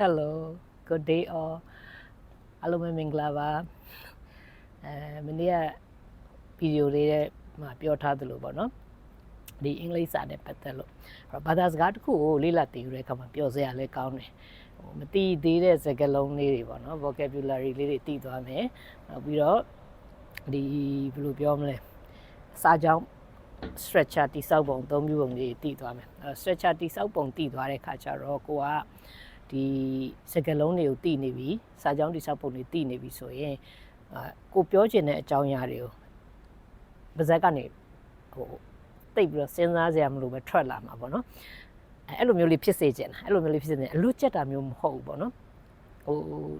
Hello, good day all. အားလုံးပဲမင်္ဂလာပါမနေ့ကဗီဒီယိုလေးမှာပြောထားသလိုပေါ့နော်ဒီအင်္ဂလိပ်စာနဲ့ပတ်သက်လို့ဘာသာစကားတစ်ခုကိုလေ့လာသိယူတဲ့အခါမှာပြောစရာလည်းကောင်းတယ်မသိသေးတဲ့စကားလုံးလေးတွေပေါ့နော် vocabulary လေးတွေသိသွားမယ်နောက်ပြီးတော့ဒီဘယ်လိုပြောမလဲစာကြောင်း structure တိဆောက်ပုံသုံးမျိုးပုံလေးသိသွားမယ်structure တိဆောက်ပုံသိသွားတဲ့အခါကျတော့ကိုကဒီစကားလုံးတွေကိုသိနေပြီစာကြောင်းတိဆောက်ပုံတွေသိနေပြီဆိုရင်ကိုပြောချင်တဲ့အကြောင်းအရာတွေကိုပါဇက်ကနေဟိုတိတ်ပြီးတော့စဉ်းစားစရာမလိုပဲထွက်လာမှာပေါ့နော်အဲ့လိုမျိုးလေးဖြစ်စေချင်တာအဲ့လိုမျိုးလေးဖြစ်စေချင်အလွတ်ကျက်တာမျိုးမဟုတ်ဘူးပေါ့နော်ဟို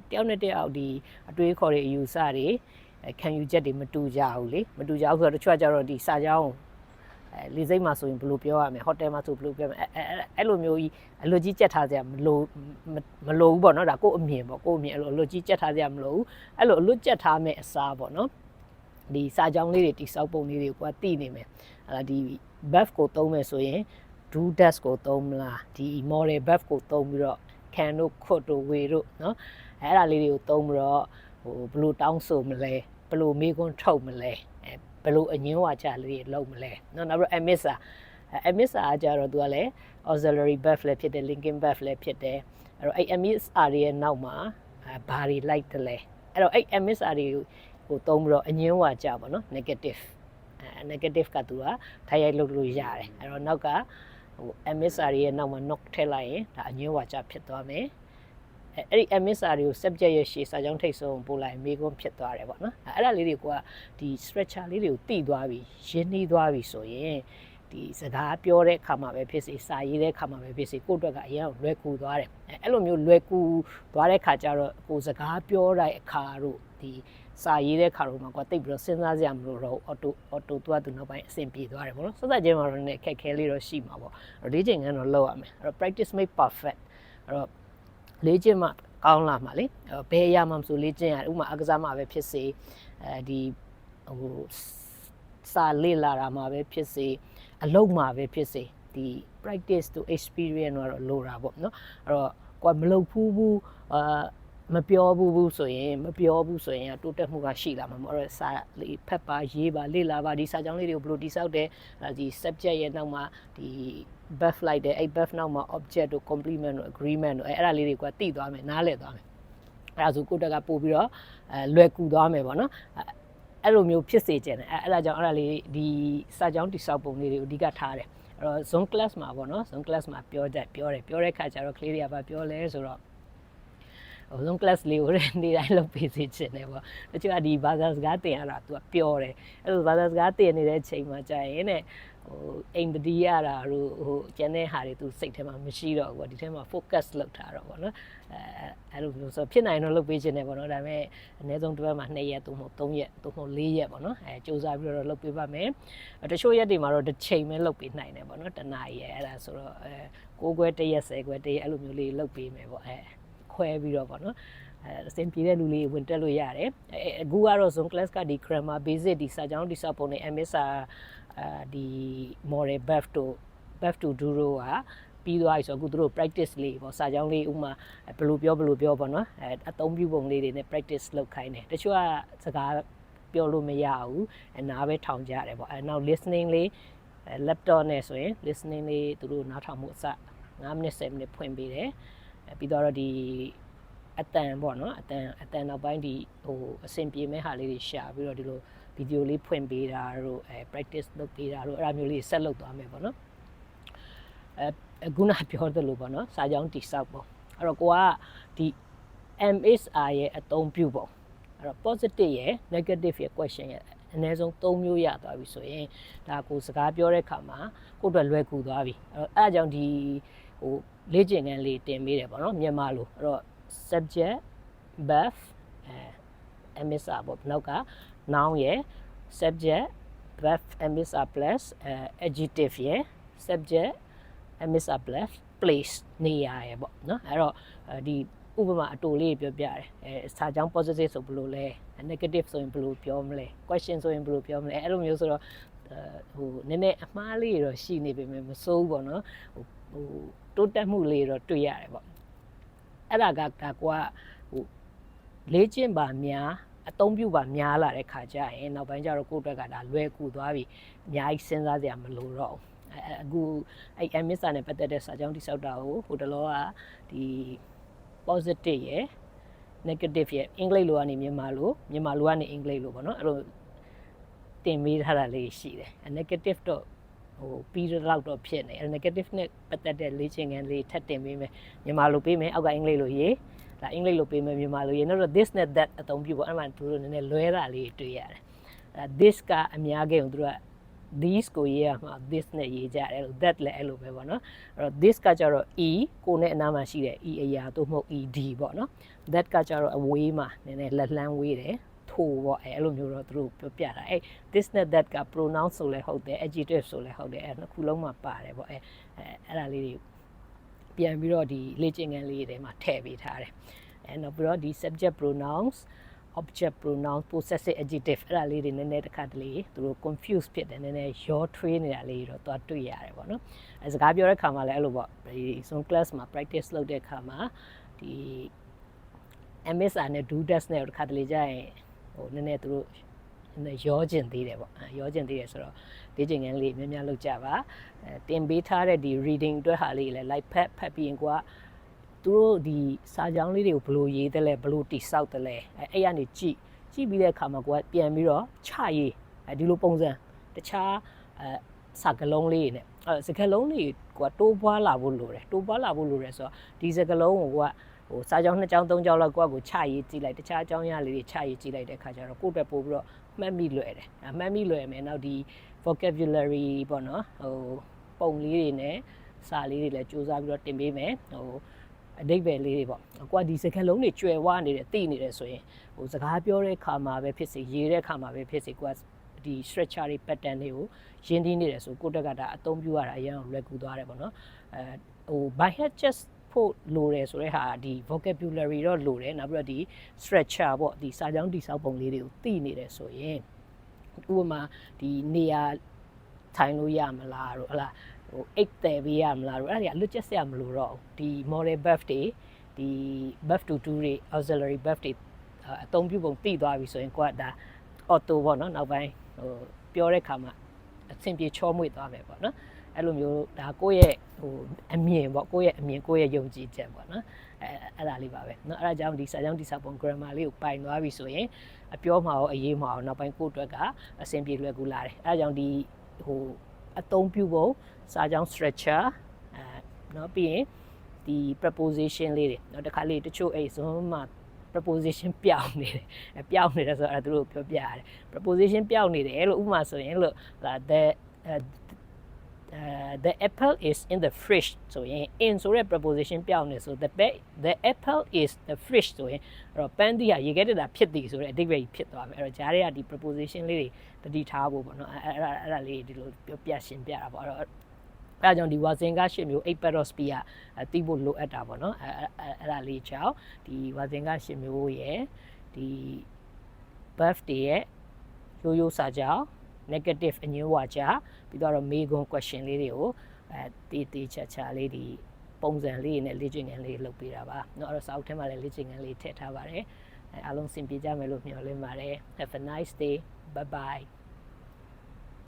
တယောက်နဲ့တယောက်ဒီအတွေးခေါ်တဲ့အယူဆတွေခံယူချက်တွေမတူကြဘူးလေမတူကြဘူးဆိုတော့တချို့ကကြတော့ဒီစာကြောင်းလေစိတ်မှာဆိုရင်ဘယ်လိုပြောရမလဲဟိုတယ်မှာဆိုဘယ်လိုပြောမလဲအဲ့လိုမျိုးကြီးအလွတ်ကြီးကြက်ထားစရာမလိုဘူးပေါ့နော်ဒါကိုယ့်အမြင်ပေါ့ကိုယ့်အမြင်အဲ့လိုအလွတ်ကြီးကြက်ထားစရာမလိုဘူးအဲ့လိုအလွတ်ကြက်ထားမဲ့အစားပေါ့နော်ဒီစာကြောင်းလေးတွေတိစောက်ပုံလေးတွေကိုကသိနေမယ်ဒီ verb ကိုသုံးမယ်ဆိုရင် do does ကိုသုံးမလားဒီ model verb ကိုသုံးပြီးတော့ can တို့ could တို့ will တို့เนาะအဲ့ဒါလေးတွေကိုသုံးပြီးတော့ဟိုဘယ်လိုတောင်းဆိုမလဲဘယ်လိုမေးခွန်းထုတ်မလဲဘယ်လိုအငင်းဝါချလေးတွေလုပ်မလဲเนาะနောက်ပြီး emissar ကကြတော့သူကလည်း auxiliary verb လည်းဖြစ်တယ် linking verb လည်းဖြစ်တယ်အဲ့တော့အဲ့ emissar ရဲ့နောက်မှာဘာတွေလိုက်တယ်လဲအဲ့တော့အဲ့ emissar တွေကိုသုံးပြီးတော့အငင်းဝါချပါเนาะ negative ကသူကထိုင်ရိုက်လုပ်လို့ရတယ်အဲ့တော့နောက်ကဟို emissar ရဲ့နောက်မှာ not ထည့်လိုက်ရင်ဒါအငင်းဝါချဖြစ်သွားမယ်အဲ့ဒီ emissar တွေကို subject ရဲ့ရှေ့စာကြောင်းထိပ်ဆုံးပို့လိုက်မေးခွန်းဖြစ်သွားတယ်ပေါ့နော်အဲ့ဒါလေးတွေကဒီ structure လေးတွေကိုသိသွားပြီရင်းနှီးသွားပြီဆိုရင်ဒီစကားပြောတဲ့အခါမှာပဲဖြစ်စေစာရေးတဲ့အခါမှာပဲဖြစ်စေကိုယ့်အတွက်ကအရင်လွယ်ကူသွားတယ်အဲ့လိုမျိုးလွယ်ကူသွားတဲ့အခါကျတော့ကိုယ်စကားပြောတဲ့အခါတို့ဒီစာရေးတဲ့ခါတော့မှကွာတိတ်ပြီးတော့စဉ်းစားစရာမလိုတော့အော်တိုသူနောက်ပိုင်းအဆင်ပြေသွားတယ်ပေါ့နော်စစချင်းမှာတော့လည်းအခက်ခဲလေးတော့ရှိမှာပေါ့လေ့ကျင့်ခန်းတော့လုပ်ရမယ်အဲ့တော့ practice make perfect အဲ့တော့လေ့ကျင့်မှကောင်းလာမှာလေဘယ်အရာမှမဆိုလေ့ကျင့်ရတယ်ဥပမာအကစားမှာပဲဖြစ်စေဒီဟိုစာလေ့လာတာမှာပဲဖြစ်စေအလုပ်မှာပဲဖြစ်စေဒီ practice to experience တော့လိုတာပေါ့နော်အဲ့တော့ကိုယ်မလုပ်ဘူးမပြောဘူးဆိုရင်တိုးတက်မှုကရှိလာမှာမဟုတ်တော့စာလေးဖတ်ပါရေးပါလေ့လာပါဒီစာကြောင်းလေးတွေကိုဘယ်လိုတိစောက်တယ်ဒီ subject ရဲ့နောက်မှာဒီ verb လိုက်တယ်အဲ့ verb နောက်မှာ object တို့ complement တို့ agreement တို့အဲ့ဒါလေးတွေကသိသွားမယ်နားလည်သွားမယ်အဲ့ဒါဆိုကိုယ့်တက်ကပို့ပြီးတော့လွယ်ကူသွားမယ်ပေါ့နော်အဲ့လိုမျိုးဖြစ်စေချင်တယ်အဲ့ဒါကြောင့်အဲ့ဒါလေးဒီစာကြောင်းတိစောက်ပုံလေးတွေကိုအဓိကထားတယ်အဲ့တော့ zone class မှာပေါ့နော် zone class မှာပြောတဲ့ခါကျတော့ကလေးတွေကပြောလဲဆိုတော့zone class လေးကိုနေ့တိုင်းလုပ်ပေးစေချင်တယ်ပေါ့တချို့ကဒီဘာသာစကားသင်ရတာသူကပြောတယ်အဲ့လိုဘာသာစကားသင်နေတဲ့အချိန်မှာကြာရင်တဲ့ဟိုအိမ်တတိရတာတို့ဟိုကျန်တဲ့ဟာတွေသူစိတ်ထဲမှာမရှိတော့ဘူးပေါ့ဒီထဲမှာ focus လုပ်ထားတော့ပေါ့နော်အဲ့လိုမျိုးဆိုဖြစ်နိုင်တော့လုပ်ပေးခြင်းတယ်ပေါ့နော်ဒါပေမဲ့အနည်းဆုံးတစ်ပတ်မှာ2ရက်သို့မဟုတ်3ရက်သို့မဟုတ်4ရက်ပေါ့နော်စူးစမ်းပြီးတော့လုပ်ပေးပါမယ်တချို့ရက်တွေမှာတော့တစ်ချိန်ပဲလုပ်ပေးနိုင်တယ်ပေါ့နော်တနားရက်အဲ့ဒါဆိုတော့9ခွဲ1ရက်10ခွဲ1ရက်အဲ့လိုမျိုးလေးလုပ်ပေးမယ်ပေါ့ခွဲပြီးတော့ပေါ့နော်အစင်ပြေတဲ့လူလေးဝင်တက်လို့ရတယ်အခုကတော့ zone class ကဒီ grammar basic ဒီစာကြောင်းဒီစာပုံနဲ့ emissar ဒီ model verb to do တို့ကပြီးသွားပြီဆိုတော့အခုတို့ practice လေးပေါ့စာကြောင်းလေးဥမာဘယ်လိုပြောပေါ့နော်အသုံးပြုပုံလေးတွေနဲ့ practice လုပ်ခိုင်းတယ်တချို့ကစကားပြောလို့မရဘူးနားပဲထောင်ကြရတယ်ပေါ့နောက် listening လေးlaptop နဲ့ဆိုရင် listening လေးတို့နားထောင်မှုအစ9မိနစ်10မိနစ်ဖွင့်ပေးတယ်ပြီးတော့ဒီအတန်ပေါ့နော်အတန်နောက်ပိုင်းဒီဟိုအဆင်ပြေမဲ့ဟာလေးတွေရှာပြီးတော့ဒီလိုဗီဒီယိုလေးဖွင့်ပေးတာတို့practice လုပ်ပေးတာတို့အဲ့ဒါမျိုးလေးဆက်လုပ်သွားမယ်ပေါ့နော်ခုနပြောသလိုပေါ့နော်စာကြောင်းတိဆောက်ပေါ့အဲ့တော့ကိုကဒီ MSR ရဲ့အသုံးပြုပုံအဲ့တော့ positive ရဲ့ negative ရဲ့ question ရဲ့အနည်းဆုံး3မျိုးရသွားပြီဆိုရင်ဒါကိုစကားပြောတဲ့အခါမှာကိုယ့်အတွက်လွယ်ကူသွားပြီအဲ့ဒါကြောင့်ဒီဟိုလေ့ကျင့်ခန်းလေးတင်ပေးတယ်ပေါ့နော်မြန်မာလိုအဲ့တော့ subject verb emissar ပေါ့နောက်က noun ရဲ့ subject verb emissar plus adjective ရဲ့ subject emissar plus place နေရာရဲ့ပေါ့နော်အဲ့တော့ဒီဥပမာအတူလေးပြောပြတယ်စာကြောင်း positive ဆိုဘယ်လိုလဲ negative ဆိုရင်ဘယ်လိုပြောမလဲ question ဆိုရင်ဘယ်လိုပြောမလဲအဲ့လိုမျိုးဆိုတော့ဟိုနည်းနည်းအမှားလေးတော့ရှိနေပေမဲ့မစိုးဘူးပေါ့နော်ဟိုတိုးတက်မှုလေးတော့တွေ့ရတယ်ပေါ့ အဲ့ဒါကဒါကွာဟိုလေ့ကျင့်ပါများအသုံးပြုပါများလာတဲ့ခါကျရင်နောက်ပိုင်းကျတော့ကိုယ့်အတွက်ကဒါလွယ်ကူသွားပြီအများကြီးစဉ်းစားစရာမလိုတော့အခုအဲ့ MS နဲ့ပတ်သက်တဲ့စာကြောင်းတိစောက်တာကိုဟိုတလောကဒီ positive ရယ် negative ရယ်အင်္ဂလိပ်လိုကနေမြန်မာလိုကနေအင်္ဂလိပ်လိုပေါ့နော်အဲ့လိုတင်ပေးထားတာလေးရှိတယ် negative တော့ဟိုပြီးတော့တော့ဖြစ်နေ negative နဲ့ပတ်သက်တဲ့လေ့ကျင့်ခန်းလေးထပ်တင်ပေးမယ်မြန်မာလိုပေးမယ်အောက်ကအင်္ဂလိပ်လိုရေးဒါအင်္ဂလိပ်လိုပေးမယ်မြန်မာလိုရေးနောက်တော့ this နဲ့ that အသုံးပြုပေါ့အဲ့မှာသူတို့နည်းနည်းလွဲတာလေးတွေ့ရတယ်this ကအများကြီးသူတို့က these ကိုရေးရမှာ this နဲ့ရေးကြတယ်လို့ that လည်းအဲ့လိုပဲပေါ့နော်အဲ့တော့ this ကကြတော့ e ကိုနဲ့အနားမှာရှိတဲ့ e အရာသို့မဟုတ် ed ပေါ့နော် that ကကြတော့အဝေးမှာနည်းနည်းလက်လှမ်းဝေးတယ်ထိုးပေါ့အဲ့လိုမျိုးတော့သူတို့ပြောပြတာအဲ့ this နဲ့ that က pronoun ဆိုလဲဟုတ်တယ် adjective ဆိုလဲဟုတ်တယ်အဲ့နှစ်ခုလုံးမှာပါတယ်ပေါ့အဲ့ဒါလေးတွေပြန်ပြီးတော့ဒီလေ့ကျင့်ခန်းလေးတွေမှာထည့်ပေးထားတယ်အဲ့နောက်ပြီးတော့ဒီ subject pronouns object pronouns possessive adjective အဲ့ဒါလေးတွေနည်းနည်းတစ်ခါတလေသူတို့ confuse ဖြစ်တယ်နည်းနည်းရောထွေးနေတာလေးတော့သွားတွေ့ရတယ်ပေါ့နော်အဲစကားပြောတဲ့ခါမှာလည်းအဲ့လိုပေါ့ဒီ zone class မှာ practice လုပ်တဲ့ခါမှာဒီ MSR နဲ့ do test နဲ့တစ်ခါတလေကြာရင်ဟိုနည်းနည်းသူတို့ရောကျင်သေးတယ်ပေါ့ရောကျင်သေးတယ်ဆိုတော့လေ့ကျင့်ခန်းလေးများများလုပ်ကြပါတင်ပေးထားတဲ့ဒီ reading အတွက်ဟာလေးလည်း like ဖတ်ပြီးရင်ကိုကသူတို့ဒီစာကြောင်းလေးတွေကိုဘယ်လိုရေးတယ်လဲဘယ်လိုတိဆောက်တယ်လဲအဲ့ရနေကြည့်ပြီးတဲ့အခါမှာကိုကပြန်ပြီးတော့ချရေးဒီလိုပုံစံတခြားစကလုံးလေးနဲ့စကလုံးလေးကိုကတိုးပွားလာဖို့လိုတယ်ဆိုတော့ဒီစကလုံးကိုကဟိုစာကြောင်း2ကြောင်း3ကြောင်းလောက်ကိုချရေးကြည့်လိုက်တခြားအကြောင်းအရာလေးတွေချရေးကြည့်လိုက်တဲ့အခါကျတော့ကိုယ့်အတွက်ပို့ပြီးတော့မှတ်မိလွယ်တယ်မှတ်မိလွယ်မယ်နောက်ဒီ vocabulary ပေါ့နော်ဟိုပုံလေးတွေနဲ့စာလေးတွေလည်းစူးစမ်းပြီးတော့တင်ပေးမယ်ဟိုအဓိပ္ပာယ်လေးတွေပေါ့ကိုကဒီစကားလုံးတွေကျွယ်ဝနေတယ်သိနေတယ်ဆိုရင်ဟိုစကားပြောတဲ့ခါမှာပဲဖြစ်စေရေးတဲ့ခါမှာပဲဖြစ်စေကိုကဒီ structure တွေ pattern တွေကိုရင်းနှီးနေတယ်ဆိုကိုယ့်တက်ကဒါအသုံးပြုရတာအရင်လွယ်ကူသွားတယ်ပေါ့နော်ဟို by head just ဖို့လိုတယ်ဆိုတဲ့ဟာဒီ vocabulary တော့လိုတယ်နောက်ပြီးတော့ဒီ structure ပေါ့ဒီစာကြောင်းတိဆောက်ပုံလေးတွေကိုသိနေတယ်ဆိုရင်ဥပမာဒီနေရာထိုင်လို့ရမလားတို့ဟလားဟိုအိတ်တယ်ပေးရမလားတို့အဲ့ဒါတွေအလွတ်ချက်စရာမလိုတော့ဘူးဒီ model verb တွေဒီ verb to do တွေ auxiliary verb တွေအသုံးပြုပုံသိသွားပြီဆိုရင်ကိုကဒါ auto ပေါ့နော်နောက်ပိုင်းဟိုပြောတဲ့ခါမှာအဆင်ပြေချောမွေ့သွားမယ်ပေါ့နော်အဲ့လိုမျိုးဒါကိုယ့်ရဲ့ဟိုအမြင်ပေါ့ကိုယ့်ရဲ့အမြင်ကိုယ့်ရဲ့ယုံကြည်ချက်ပေါ့နော်အဲ့ဒါလေးပါပဲเนาะအဲ့ဒါကြောင့်ဒီစာကြောင်းဒီစာပုံ grammar လေးကိုပိုင်သွားပြီဆိုရင်အပြောမှာရောအရေးမှာရောနောက်ပိုင်းကိုယ့်အတွက်ကအဆင်ပြေလွယ်ကူလာတယ်အဲ့ဒါကြောင့်ဒီဟိုအသုံးပြုပုံစာကြောင်း structure เนาะပြီးရင်ဒီ preposition လေးတွေเนาะတခါလေးတချို့အဲ့ဇွန်းမှာ preposition ပြောင်းနေတယ်ပြောင်းနေတယ်ဆိုတော့အဲ့ဒါသူတို့ပြောပြရတယ် preposition ပြောင်းနေတယ်လို့ဥပမာဆိုရင်လို့the apple is in the fridge ဆိုရင် in ဆိုတဲ့ preposition ပြောင်းနေဆို the apple is the fridge ဆိုရင်အဲ့တော့ပန်းသီးဟာရေခဲတက်တာဖြစ်သည်ဆိုတဲ့အဓိပ္ပာယ်ဖြစ်သွားမယ်အဲ့တော့ဂျားတွေကဒီ preposition လေးတွေတတိထားဖို့ပေါ့နော်အဲ့ဒါလေးဒီလိုပြောပြရှင်းပြတာပေါ့အဲ့တော့အဲ့ကြောင့်ဒီဝါစင်က8မျိုး8 parrot speed ကတီးဖို့လိုအပ်တာပေါ့နော်အဲ့ဒါလေးကြောင့်ဒီဝါစင်က8မျိုးရဲ့ဒီ birthday ရဲ့ရိုးစာကြောင်းnegative အငြင်းဝါကြပြီးတော့မေကွန် question လေးတွေကိုတေးချာလေးဒီပုံစံလေးနဲ့လေ့ကျင့်ခန်းလေးလုပ်ပေးတာပါเนาะအဲ့တော့စာအုပ်ထဲမှာလည်းလေ့ကျင့်ခန်းလေးထည့်ထားပါတယ်အားလုံးစင်ပြေကြမယ်လို့မျှော်လင့်ပါတယ် have a nice day bye bye